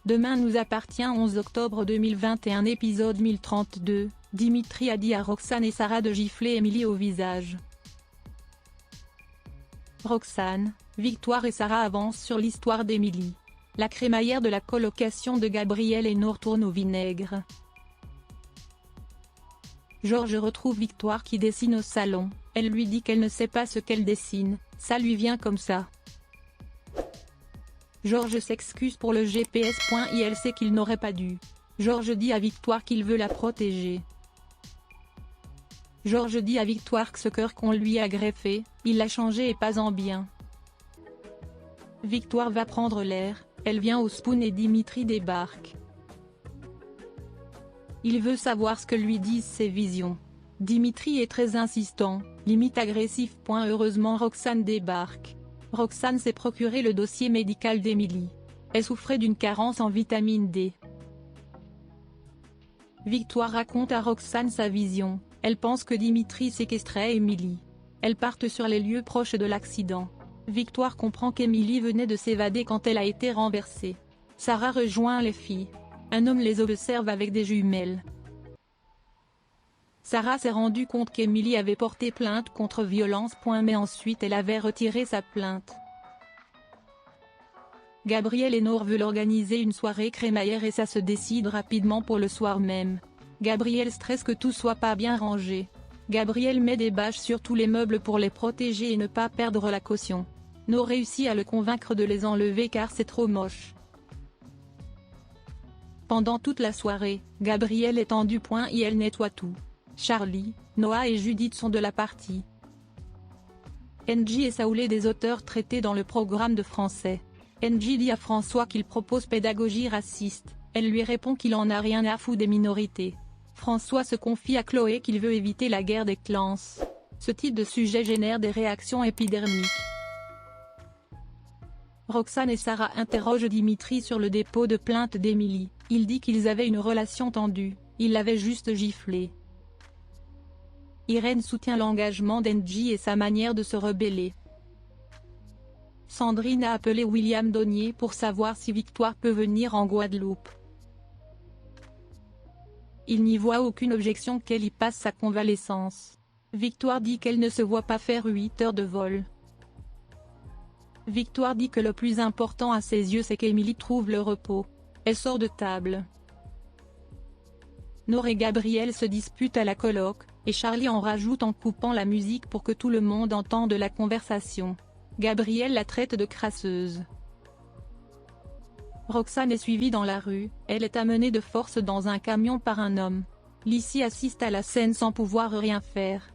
Demain nous appartient 11 octobre 2021 épisode 1032, Dimitri a dit à Roxane et Sarah de gifler Émilie au visage. Roxane, Victoire et Sarah avancent sur l'histoire d'Émilie. La crémaillère de la colocation de Gabriel et Nour tourne au vinaigre. Georges retrouve Victoire qui dessine au salon, elle lui dit qu'elle ne sait pas ce qu'elle dessine, ça lui vient comme ça. Georges s'excuse pour le GPS. Il sait qu'il n'aurait pas dû. Georges dit à Victoire qu'il veut la protéger. Georges dit à Victoire que ce cœur qu'on lui a greffé, il l'a changé et pas en bien. Victoire va prendre l'air, elle vient au spoon et Dimitri débarque. Il veut savoir ce que lui disent ses visions. Dimitri est très insistant, limite agressif. Heureusement Roxane débarque. Roxane s'est procuré le dossier médical d'Émilie. Elle souffrait d'une carence en vitamine D. Victoire raconte à Roxane sa vision, elle pense que Dimitri séquestrait Émilie. Elles partent sur les lieux proches de l'accident. Victoire comprend qu'Émilie venait de s'évader quand elle a été renversée. Sarah rejoint les filles. Un homme les observe avec des jumelles. Sarah s'est rendue compte qu'Émilie avait porté plainte contre violence. Mais ensuite elle avait retiré sa plainte. Gabriel et Nour veulent organiser une soirée crémaillère et ça se décide rapidement pour le soir même. Gabriel stresse que tout soit pas bien rangé. Gabriel met des bâches sur tous les meubles pour les protéger et ne pas perdre la caution. Nour réussit à le convaincre de les enlever car c'est trop moche. Pendant toute la soirée, Gabriel est tendu. Il nettoie tout. Charlie, Noah et Judith sont de la partie. NJ et Saoulé des auteurs traités dans le programme de français. NJ dit à François qu'il propose pédagogie raciste, elle lui répond qu'il en a rien à foutre des minorités. François se confie à Chloé qu'il veut éviter la guerre des clans. Ce type de sujet génère des réactions épidermiques. Roxane et Sarah interrogent Dimitri sur le dépôt de plainte d'Émilie, il dit qu'ils avaient une relation tendue, il l'avait juste giflée. Irène soutient l'engagement d'Engie et sa manière de se rebeller. Sandrine a appelé William Donnier pour savoir si Victoire peut venir en Guadeloupe. Il n'y voit aucune objection qu'elle y passe sa convalescence. Victoire dit qu'elle ne se voit pas faire 8 heures de vol. Victoire dit que le plus important à ses yeux c'est qu'Émilie trouve le repos. Elle sort de table. Nour et Gabriel se disputent à la coloc, et Charlie en rajoute en coupant la musique pour que tout le monde entende la conversation. Gabriel la traite de crasseuse. Roxane est suivie dans la rue, elle est amenée de force dans un camion par un homme. Lissy assiste à la scène sans pouvoir rien faire.